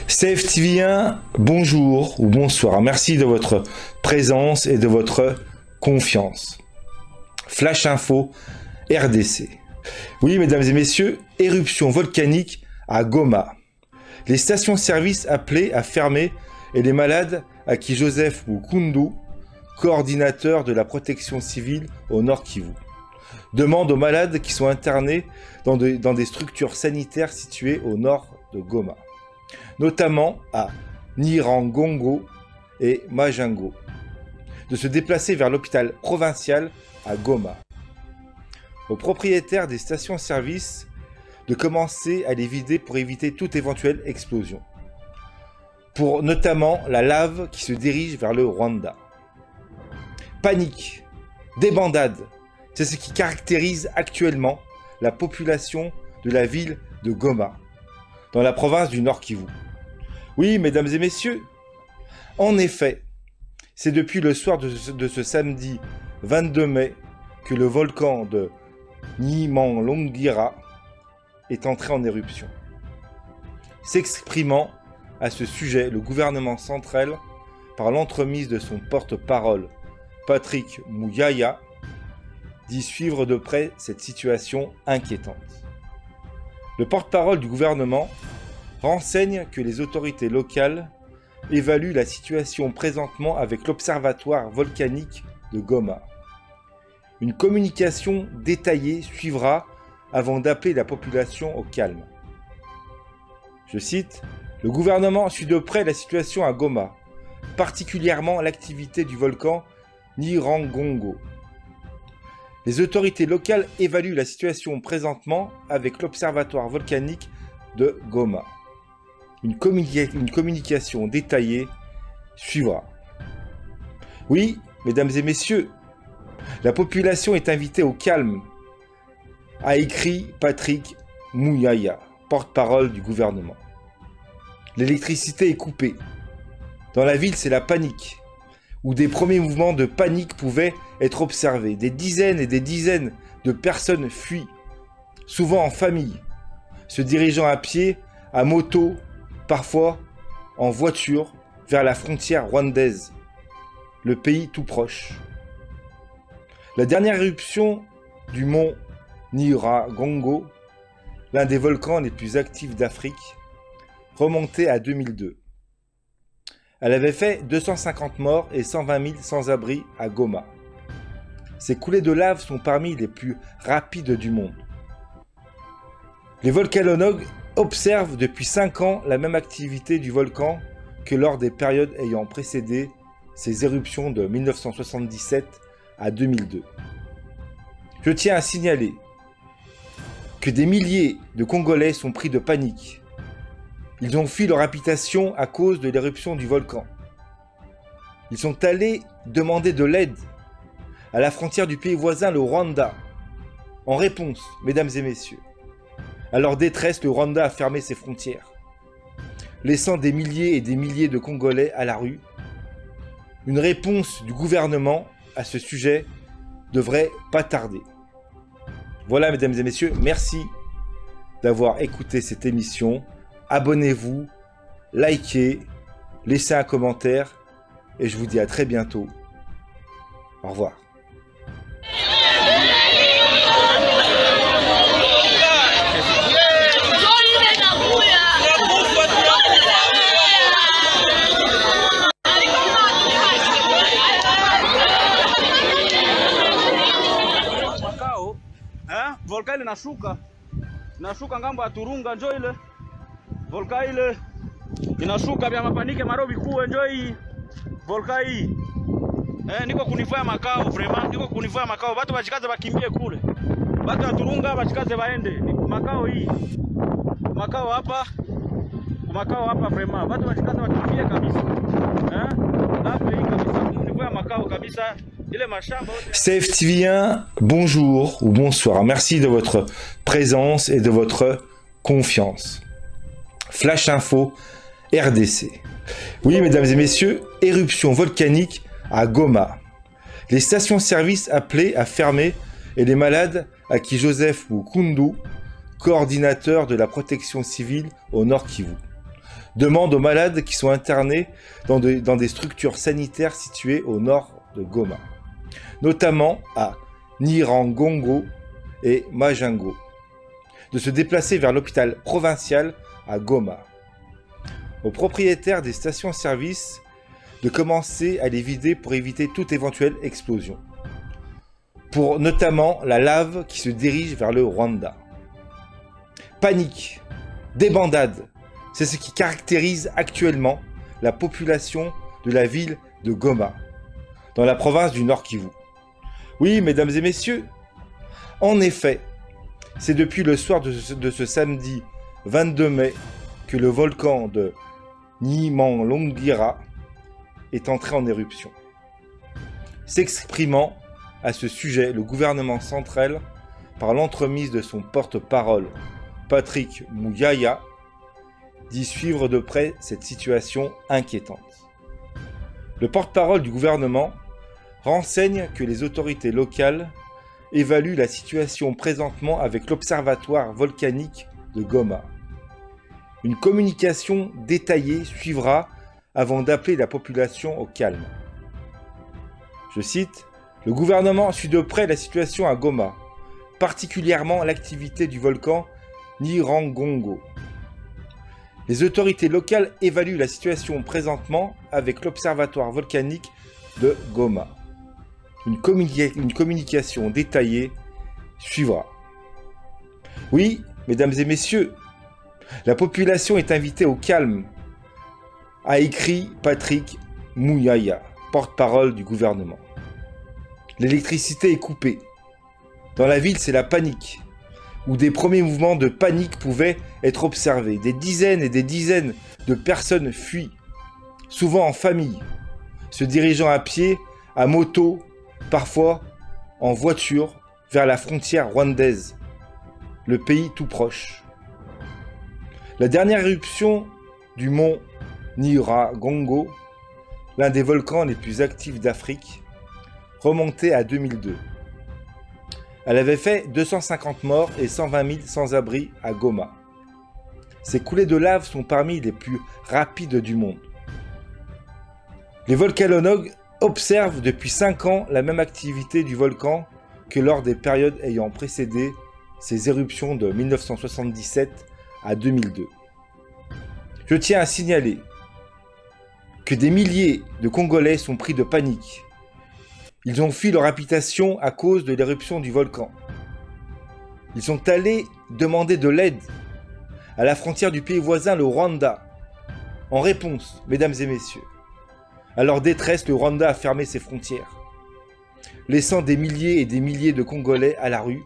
CFTV1, bonjour ou bonsoir. Merci de votre présence et de votre confiance. Flash Info RDC. Oui, mesdames et messieurs, éruption volcanique à Goma. Les stations-service appelées à fermer et les malades à qui Joseph Mukundu, coordinateur de la protection civile au Nord Kivu, demande aux malades qui sont internés dans des structures sanitaires situées au nord de Goma, notamment à Nyiragongo et Majengo, de se déplacer vers l'hôpital provincial à Goma. Aux propriétaires des stations-service de commencer à les vider pour éviter toute éventuelle explosion, pour notamment la lave qui se dirige vers le Rwanda. Panique, débandade, c'est ce qui caractérise actuellement la population de la ville de Goma, dans la province du Nord Kivu. Oui, mesdames et messieurs, en effet, c'est depuis le soir de ce samedi 22 mai que le volcan de Nyiragongo est entré en éruption. S'exprimant à ce sujet, le gouvernement central, par l'entremise de son porte-parole Patrick Muyaya, dit suivre de près cette situation inquiétante. Le porte-parole du gouvernement renseigne que les autorités locales évaluent la situation présentement avec l'Observatoire volcanique de Goma. Une communication détaillée suivra avant d'appeler la population au calme. Je cite, « Le gouvernement suit de près la situation à Goma, particulièrement l'activité du volcan Nyiragongo. Les autorités locales évaluent la situation présentement avec l'Observatoire volcanique de Goma. Une communication détaillée suivra. » Oui, mesdames et messieurs, la population est invitée au calme, a écrit Patrick Muyaya, porte-parole du gouvernement. L'électricité est coupée. Dans la ville, c'est la panique, où des premiers mouvements de panique pouvaient être observés. Des dizaines et des dizaines de personnes fuient, souvent en famille, se dirigeant à pied, à moto, parfois en voiture, vers la frontière rwandaise, le pays tout proche. La dernière éruption du mont Nyiragongo, l'un des volcans les plus actifs d'Afrique, remontait à 2002. Elle avait fait 250 morts et 120 000 sans-abri à Goma. Ces coulées de lave sont parmi les plus rapides du monde. Les volcanologues observent depuis 5 ans la même activité du volcan que lors des périodes ayant précédé ces éruptions de 1977 à 2002. Je tiens à signaler que des milliers de Congolais sont pris de panique. Ils ont fui leur habitation à cause de l'éruption du volcan. Ils sont allés demander de l'aide à la frontière du pays voisin, le Rwanda. En réponse, mesdames et messieurs, à leur détresse, le Rwanda a fermé ses frontières, laissant des milliers et des milliers de Congolais à la rue. Une réponse du gouvernement à ce sujet devrait pas tarder. Voilà, mesdames et messieurs, merci d'avoir écouté cette émission. Abonnez-vous, likez, laissez un commentaire et je vous dis à très bientôt. Au revoir. Volka ile nashuka ngambo ya Turunga, njoo ile volka ile inashuka vya mapanike marobi kuwe, njoo hii volka hii. Niko kunivua makao, vraiment niko kunivua makao, watu bachikaze bakimbie kule, watu wa Turunga bachikaze baende makao hii, makao hapa vraiment watu bachikaze bakimbie kabisa, hapo hii kabisa kunivua makao kabisa. CFTV1, bonjour ou bonsoir. Merci de votre présence et de votre confiance. Flash Info RDC. Oui, mesdames et messieurs, éruption volcanique à Goma. Les stations-service appelées à fermer et les malades à qui Joseph Mukundu, coordinateur de la protection civile au Nord Kivu, demande aux malades qui sont internés dans des structures sanitaires situées au nord de Goma, notamment à Nyiragongo et Majango, de se déplacer vers l'hôpital provincial à Goma. Aux propriétaires des stations-service de commencer à les vider pour éviter toute éventuelle explosion, pour notamment la lave qui se dirige vers le Rwanda. Panique, débandade, c'est ce qui caractérise actuellement la population de la ville de Goma, dans la province du Nord Kivu. Oui, mesdames et messieurs, en effet, c'est depuis le soir de ce samedi 22 mai que le volcan de Nyiragongo est entré en éruption. S'exprimant à ce sujet, le gouvernement central, par l'entremise de son porte-parole, Patrick Muyaya, dit suivre de près cette situation inquiétante. Le porte-parole du gouvernement renseigne que les autorités locales évaluent la situation présentement avec l'Observatoire volcanique de Goma. Une communication détaillée suivra avant d'appeler la population au calme. Je cite, « Le gouvernement suit de près la situation à Goma, particulièrement l'activité du volcan Nyiragongo. Les autorités locales évaluent la situation présentement avec l'Observatoire volcanique de Goma. Une communication détaillée suivra. » Oui, mesdames et messieurs, la population est invitée au calme, a écrit Patrick Muyaya, porte-parole du gouvernement. L'électricité est coupée. Dans la ville, c'est la panique, où des premiers mouvements de panique pouvaient être observés. Des dizaines et des dizaines de personnes fuient, souvent en famille, se dirigeant à pied, à moto, parfois en voiture, vers la frontière rwandaise, le pays tout proche. La dernière éruption du mont Nyiragongo, l'un des volcans les plus actifs d'Afrique, remontait à 2002. Elle avait fait 250 morts et 120 000 sans-abri à Goma. Ces coulées de lave sont parmi les plus rapides du monde. Les volcanologues observent depuis 5 ans la même activité du volcan que lors des périodes ayant précédé ces éruptions de 1977 à 2002. Je tiens à signaler que des milliers de Congolais sont pris de panique. Ils ont fui leur habitation à cause de l'éruption du volcan. Ils sont allés demander de l'aide à la frontière du pays voisin, le Rwanda. En réponse, mesdames et messieurs, à leur détresse, le Rwanda a fermé ses frontières, laissant des milliers et des milliers de Congolais à la rue.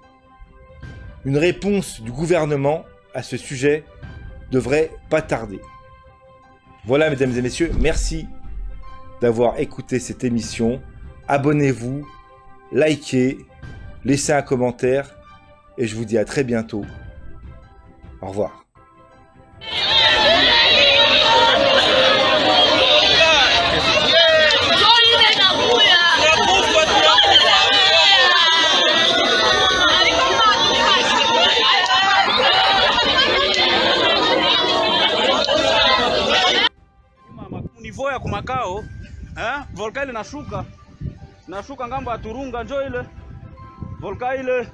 Une réponse du gouvernement à ce sujet devrait pas tarder. Voilà, mesdames et messieurs, merci d'avoir écouté cette émission. Abonnez-vous, likez, laissez un commentaire et je vous dis à très bientôt. Au revoir. Niveau ya kumakao volkani inashuka ngambo ya Turunga, njoo ile volkani ile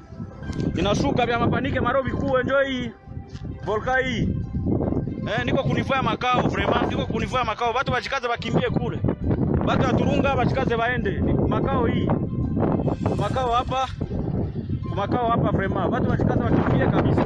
inashuka vya mapanike marobi kuwe, njoo hii volkani hii niko kunivua makao, vraiment niko kunivua makao. Watu bachikaze bakimbie kule, watu wa Turunga bachikaze baende makao hii, makao hapa vraiment watu bachikaze bakimbie kabisa